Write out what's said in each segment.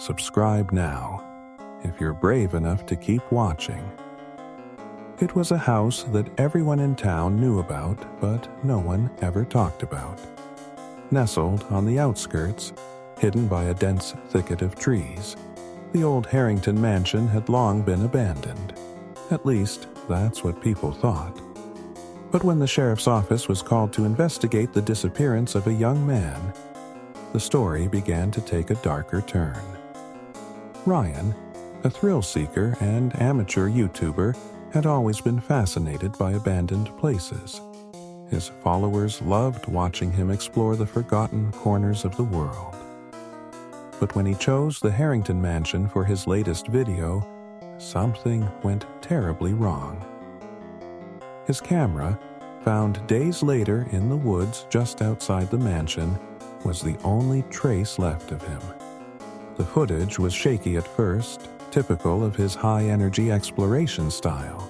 Subscribe now, if you're brave enough to keep watching. It was a house that everyone in town knew about, but no one ever talked about. Nestled on the outskirts, hidden by a dense thicket of trees, the old Harrington mansion had long been abandoned. At least, that's what people thought. But when the sheriff's office was called to investigate the disappearance of a young man, the story began to take a darker turn. Ryan, a thrill-seeker and amateur YouTuber, had always been fascinated by abandoned places. His followers loved watching him explore the forgotten corners of the world. But when he chose the Harrington mansion for his latest video, something went terribly wrong. His camera, found days later in the woods just outside the mansion, was the only trace left of him. The footage was shaky at first, typical of his high-energy exploration style.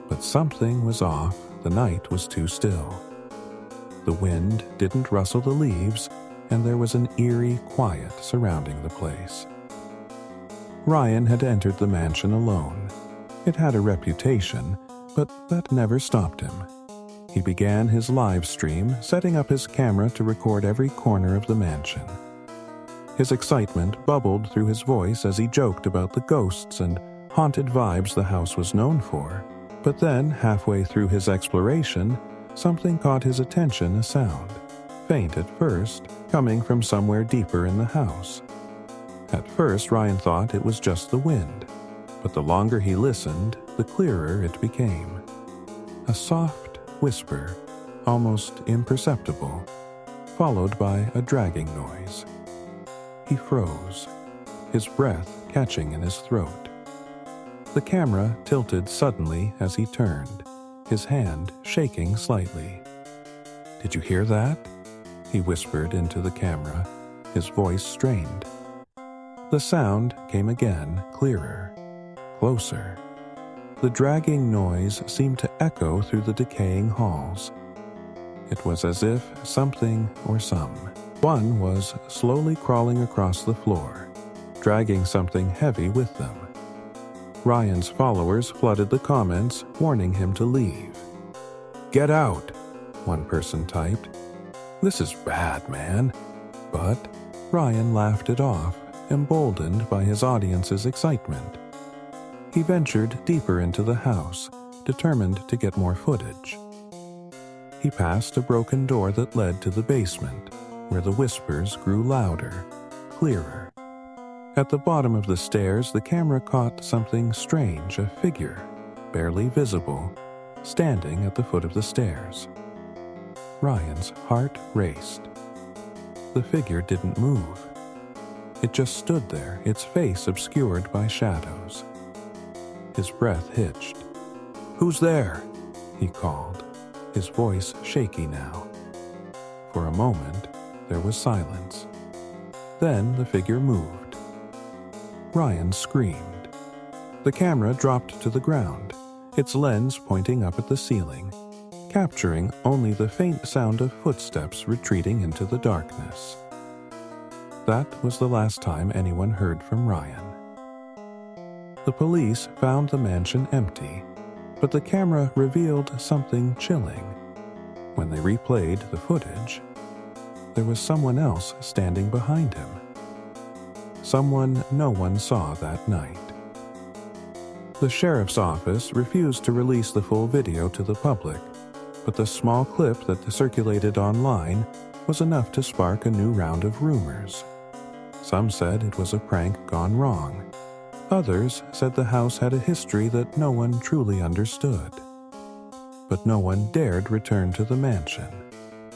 But something was off. The night was too still. The wind didn't rustle the leaves, and there was an eerie quiet surrounding the place. Ryan had entered the mansion alone. It had a reputation, but that never stopped him. He began his live stream, setting up his camera to record every corner of the mansion. His excitement bubbled through his voice as he joked about the ghosts and haunted vibes the house was known for. But then, halfway through his exploration, something caught his attention, a sound. Faint at first, coming from somewhere deeper in the house. At first, Ryan thought it was just the wind, but the longer he listened, the clearer it became. A soft whisper, almost imperceptible, followed by a dragging noise. He froze, his breath catching in his throat. The camera tilted suddenly as he turned, his hand shaking slightly. "Did you hear that?" he whispered into the camera, his voice strained. The sound came again, clearer, closer. The dragging noise seemed to echo through the decaying halls. It was as if something or someone was slowly crawling across the floor, dragging something heavy with them. Ryan's followers flooded the comments, warning him to leave. "Get out," one person typed. "This is bad, man." But Ryan laughed it off, emboldened by his audience's excitement. He ventured deeper into the house, determined to get more footage. He passed a broken door that led to the basement, where the whispers grew louder, clearer. At the bottom of the stairs, the camera caught something strange, a figure, barely visible, standing at the foot of the stairs. Ryan's heart raced. The figure didn't move. It just stood there, its face obscured by shadows. His breath hitched. "Who's there?" he called, his voice shaky now. For a moment, there was silence. Then the figure moved. Ryan screamed. The camera dropped to the ground, its lens pointing up at the ceiling, capturing only the faint sound of footsteps retreating into the darkness. That was the last time anyone heard from Ryan. The police found the mansion empty, but the camera revealed something chilling. When they replayed the footage, there was someone else standing behind him. Someone no one saw that night. The sheriff's office refused to release the full video to the public, but the small clip that circulated online was enough to spark a new round of rumors. Some said it was a prank gone wrong. Others said the house had a history that no one truly understood. But no one dared return to the mansion.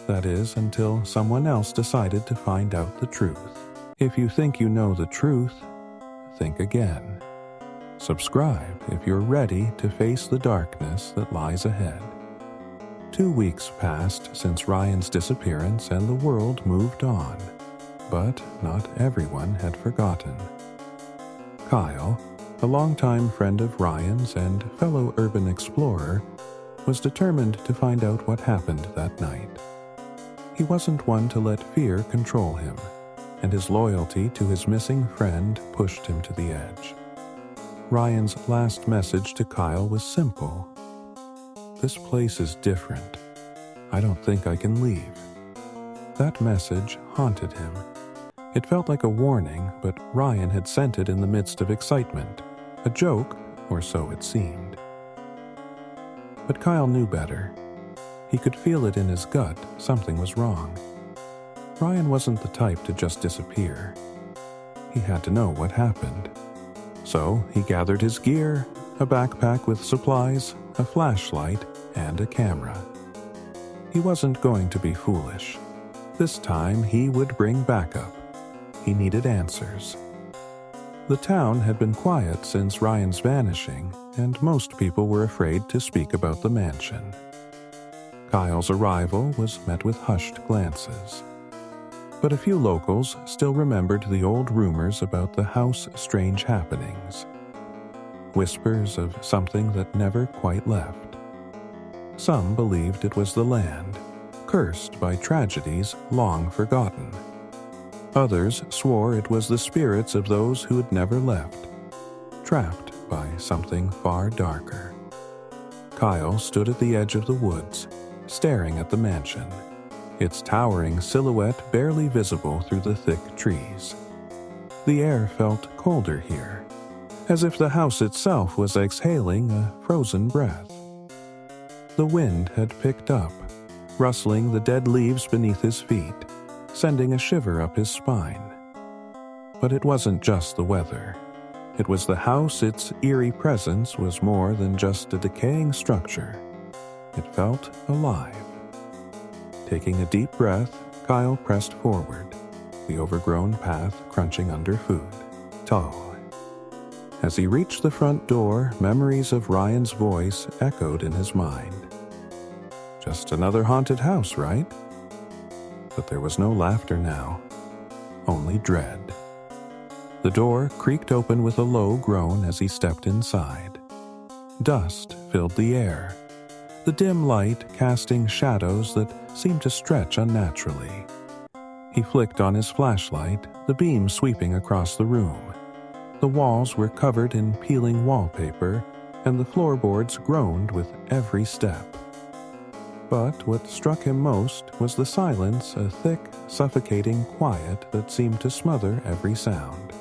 That is, until someone else decided to find out the truth. If you think you know the truth, think again. Subscribe if you're ready to face the darkness that lies ahead. 2 weeks passed since Ryan's disappearance and the world moved on. But not everyone had forgotten. Kyle, a longtime friend of Ryan's and fellow urban explorer, was determined to find out what happened that night. He wasn't one to let fear control him. and his loyalty to his missing friend pushed him to the edge. Ryan's last message to Kyle was simple. "This place is different. I don't think I can leave." That message haunted him. It felt like a warning, but Ryan had sent it in the midst of excitement. A joke, or so it seemed. But Kyle knew better. He could feel it in his gut, something was wrong. Ryan wasn't the type to just disappear. He had to know what happened. So he gathered his gear, a backpack with supplies, a flashlight, and a camera. He wasn't going to be foolish. This time he would bring backup. He needed answers. The town had been quiet since Ryan's vanishing, and most people were afraid to speak about the mansion. Kyle's arrival was met with hushed glances. But a few locals still remembered the old rumors about the house's strange happenings. Whispers of something that never quite left. Some believed it was the land, cursed by tragedies long forgotten. Others swore it was the spirits of those who had never left, trapped by something far darker. Kyle stood at the edge of the woods, staring at the mansion, its towering silhouette barely visible through the thick trees. The air felt colder here, as if the house itself was exhaling a frozen breath. The wind had picked up, rustling the dead leaves beneath his feet, sending a shiver up his spine. But it wasn't just the weather. It was the house. Its eerie presence was more than just a decaying structure. It felt alive. Taking a deep breath, Kyle pressed forward, the overgrown path crunching under food. Toe. As he reached the front door, memories of Ryan's voice echoed in his mind. Just another haunted house, right? But there was no laughter now, only dread. The door creaked open with a low groan as he stepped inside. Dust filled the air, the dim light casting shadows that seemed to stretch unnaturally. He flicked on his flashlight, the beam sweeping across the room. The walls were covered in peeling wallpaper, and the floorboards groaned with every step. But what struck him most was the silence, a thick, suffocating quiet that seemed to smother every sound.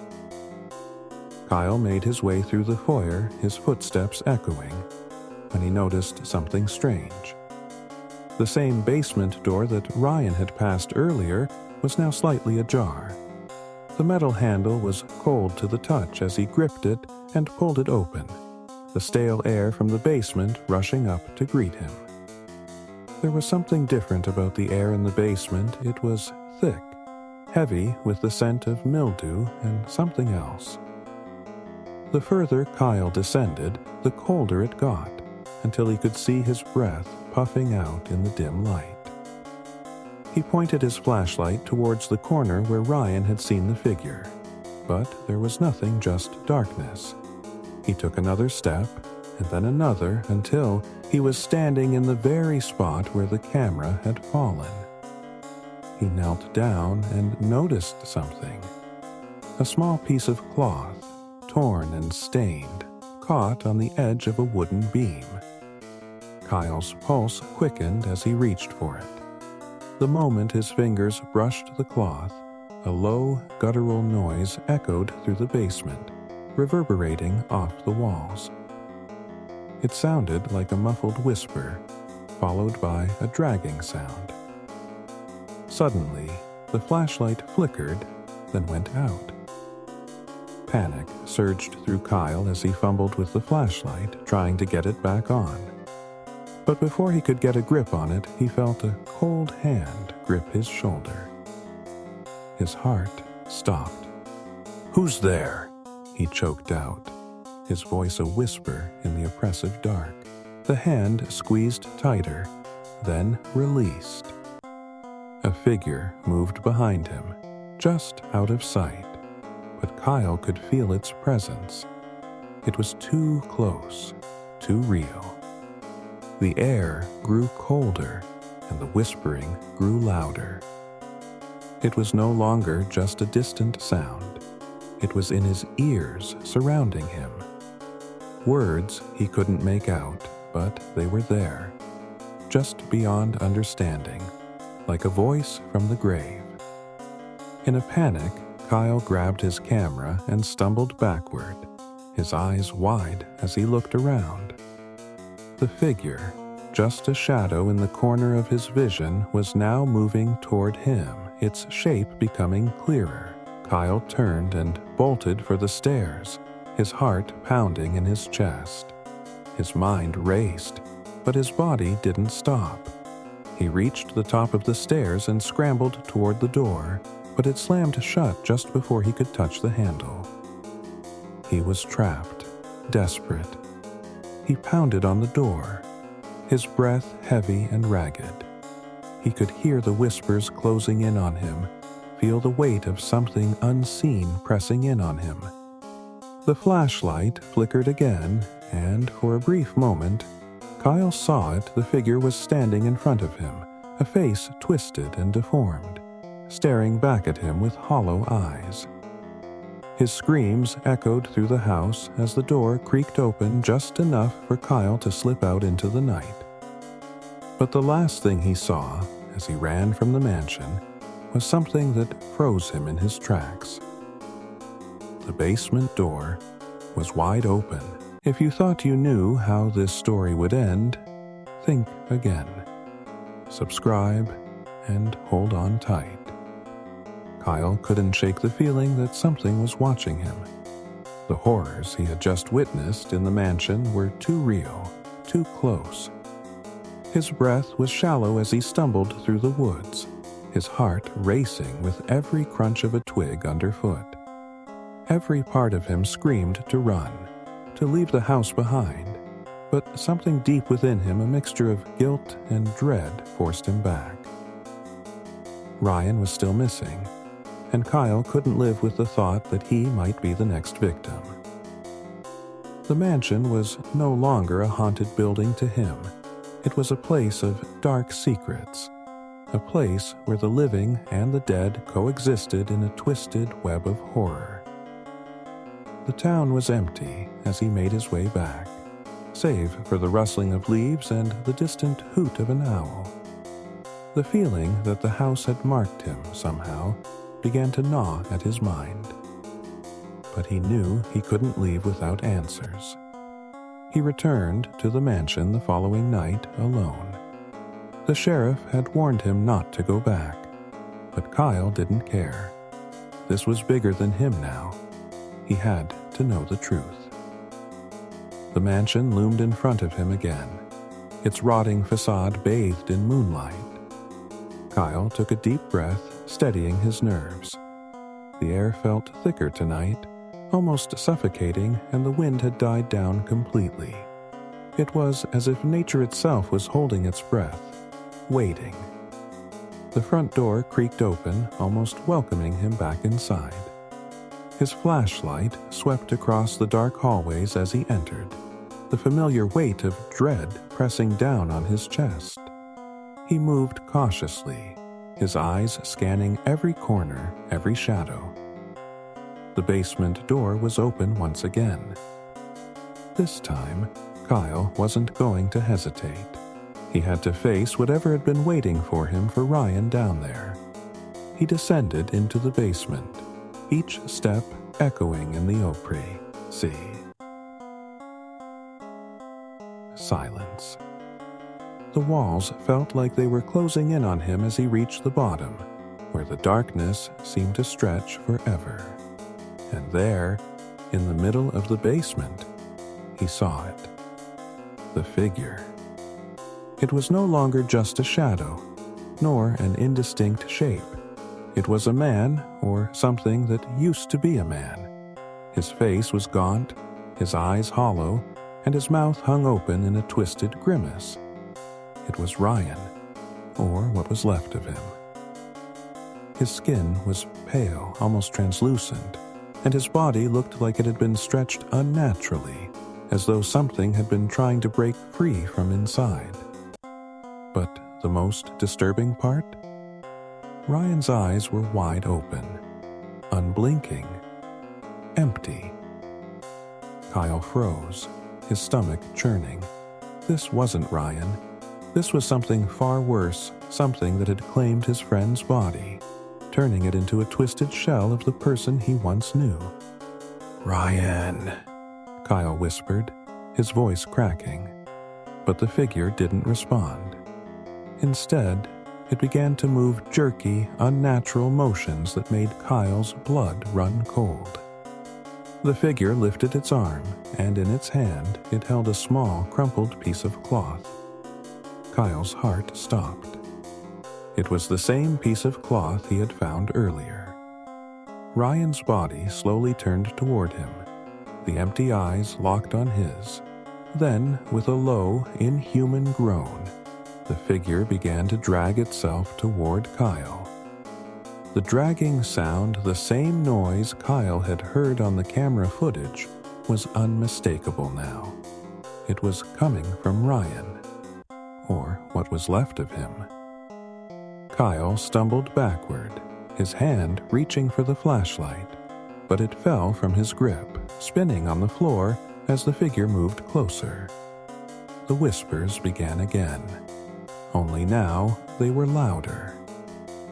Kyle made his way through the foyer, his footsteps echoing, when he noticed something strange. The same basement door that Ryan had passed earlier was now slightly ajar. The metal handle was cold to the touch as he gripped it and pulled it open, the stale air from the basement rushing up to greet him. There was something different about the air in the basement. It was thick, heavy with the scent of mildew and something else. The further Kyle descended, the colder it got, until he could see his breath puffing out in the dim light. He pointed his flashlight towards the corner where Ryan had seen the figure, but there was nothing, just darkness. He took another step, and then another, until he was standing in the very spot where the camera had fallen. He knelt down and noticed something. A small piece of cloth, torn and stained, caught on the edge of a wooden beam. Kyle's pulse quickened as he reached for it. The moment his fingers brushed the cloth, a low, guttural noise echoed through the basement, reverberating off the walls. It sounded like a muffled whisper, followed by a dragging sound. Suddenly, the flashlight flickered, then went out. Panic surged through Kyle as he fumbled with the flashlight, trying to get it back on. But before he could get a grip on it, he felt a cold hand grip his shoulder. His heart stopped. "Who's there?" he choked out, his voice a whisper in the oppressive dark. The hand squeezed tighter, then released. A figure moved behind him, just out of sight, but Kyle could feel its presence. It was too close, too real. The air grew colder, and the whispering grew louder. It was no longer just a distant sound. It was in his ears, surrounding him. Words he couldn't make out, but they were there, just beyond understanding, like a voice from the grave. In a panic, Kyle grabbed his camera and stumbled backward, his eyes wide as he looked around. The figure, just a shadow in the corner of his vision, was now moving toward him, its shape becoming clearer. Kyle turned and bolted for the stairs, his heart pounding in his chest. His mind raced, but his body didn't stop. He reached the top of the stairs and scrambled toward the door, but it slammed shut just before he could touch the handle. He was trapped, desperate. He pounded on the door, his breath heavy and ragged. He could hear the whispers closing in on him, feel the weight of something unseen pressing in on him. The flashlight flickered again, and for a brief moment, Kyle saw it. The figure was standing in front of him, a face twisted and deformed, staring back at him with hollow eyes. His screams echoed through the house as the door creaked open just enough for Kyle to slip out into the night. But the last thing he saw, as he ran from the mansion, was something that froze him in his tracks. The basement door was wide open. If you thought you knew how this story would end, think again. Subscribe and hold on tight. Kyle couldn't shake the feeling that something was watching him. The horrors he had just witnessed in the mansion were too real, too close. His breath was shallow as he stumbled through the woods, his heart racing with every crunch of a twig underfoot. Every part of him screamed to run, to leave the house behind, but something deep within him, a mixture of guilt and dread, forced him back. Ryan was still missing, and Kyle couldn't live with the thought that he might be the next victim. The mansion was no longer a haunted building to him. It was a place of dark secrets, a place where the living and the dead coexisted in a twisted web of horror. The town was empty as he made his way back, save for the rustling of leaves and the distant hoot of an owl. The feeling that the house had marked him somehow began to gnaw at his mind. But he knew he couldn't leave without answers. He returned to the mansion the following night alone. The sheriff had warned him not to go back, but Kyle didn't care. This was bigger than him now. He had to know the truth. The mansion loomed in front of him again, its rotting facade bathed in moonlight. Kyle took a deep breath, steadying his nerves. The air felt thicker tonight, almost suffocating, and the wind had died down completely. It was as if nature itself was holding its breath, waiting. The front door creaked open, almost welcoming him back inside. His flashlight swept across the dark hallways as he entered, the familiar weight of dread pressing down on his chest. He moved cautiously, his eyes scanning every corner, every shadow. The basement door was open once again. This time, Kyle wasn't going to hesitate. He had to face whatever had been waiting for him for Ryan down there. He descended into the basement, each step echoing in the Opry sea. Silence. The walls felt like they were closing in on him as he reached the bottom, where the darkness seemed to stretch forever. And there, in the middle of the basement, he saw it. The figure. It was no longer just a shadow, nor an indistinct shape. It was a man, or something that used to be a man. His face was gaunt, his eyes hollow, and his mouth hung open in a twisted grimace. It was Ryan, or what was left of him. His skin was pale, almost translucent, and his body looked like it had been stretched unnaturally, as though something had been trying to break free from inside. But the most disturbing part? Ryan's eyes were wide open, unblinking, empty. Kyle froze, his stomach churning. This wasn't Ryan. This was something far worse, something that had claimed his friend's body, turning it into a twisted shell of the person he once knew. "Ryan," Kyle whispered, his voice cracking. But the figure didn't respond. Instead, it began to move jerky, unnatural motions that made Kyle's blood run cold. The figure lifted its arm, and in its hand it held a small, crumpled piece of cloth. Kyle's heart stopped. It was the same piece of cloth he had found earlier. Ryan's body slowly turned toward him, the empty eyes locked on his. Then, with a low, inhuman groan, the figure began to drag itself toward Kyle. The dragging sound, the same noise Kyle had heard on the camera footage, was unmistakable now. It was coming from Ryan, or what was left of him. Kyle stumbled backward, his hand reaching for the flashlight, but it fell from his grip, spinning on the floor as the figure moved closer. The whispers began again, only now they were louder,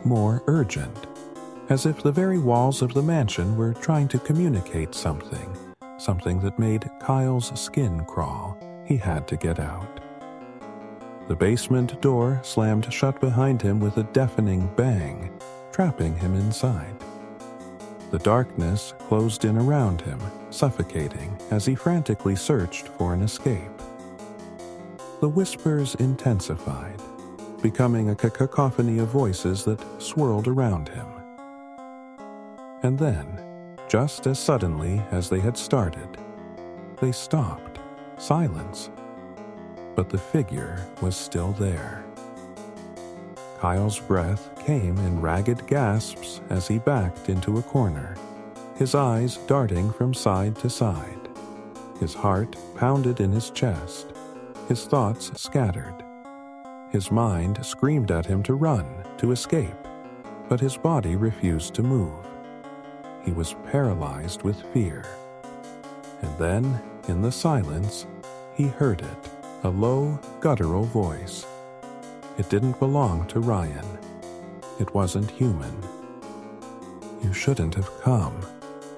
more urgent, as if the very walls of the mansion were trying to communicate something that made Kyle's skin crawl. He had to get out. The basement door slammed shut behind him with a deafening bang, trapping him inside. The darkness closed in around him, suffocating as he frantically searched for an escape. The whispers intensified, becoming a cacophony of voices that swirled around him. And then, just as suddenly as they had started, they stopped. Silence. But the figure was still there. Kyle's breath came in ragged gasps as he backed into a corner, his eyes darting from side to side. His heart pounded in his chest, his thoughts scattered. His mind screamed at him to run, to escape, but his body refused to move. He was paralyzed with fear. And then, in the silence, he heard it, a low, guttural voice. It didn't belong to Ryan. It wasn't human. "You shouldn't have come,"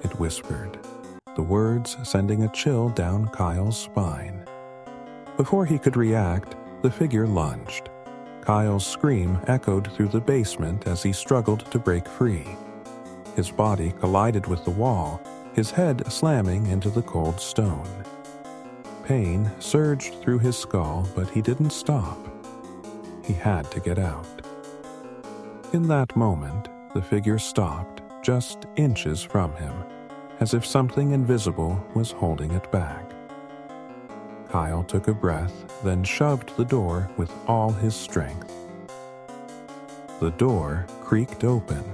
it whispered, the words sending a chill down Kyle's spine. Before he could react, the figure lunged. Kyle's scream echoed through the basement as he struggled to break free. His body collided with the wall, his head slamming into the cold stone. Pain surged through his skull, but he didn't stop. He had to get out. In that moment, the figure stopped, just inches from him, as if something invisible was holding it back. Kyle took a breath, then shoved the door with all his strength. The door creaked open.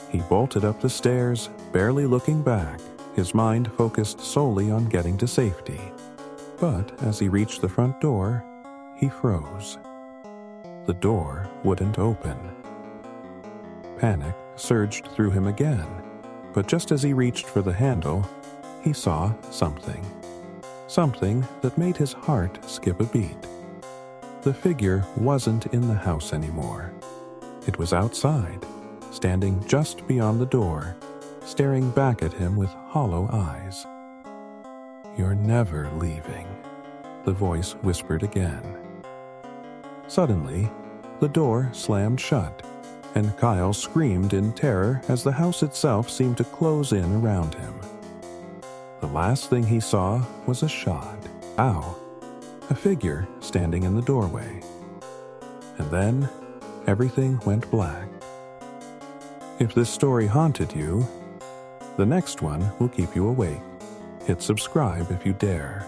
He bolted up the stairs, barely looking back, his mind focused solely on getting to safety. But as he reached the front door, he froze. The door wouldn't open. Panic surged through him again, but just as he reached for the handle, he saw something. Something that made his heart skip a beat. The figure wasn't in the house anymore. It was outside, standing just beyond the door, staring back at him with hollow eyes. "You're never leaving," the voice whispered again. Suddenly, the door slammed shut, and Kyle screamed in terror as the house itself seemed to close in around him. The last thing he saw was a shot. Ow! A figure standing in the doorway. And then, everything went black. If this story haunted you, the next one will keep you awake. Hit subscribe if you dare.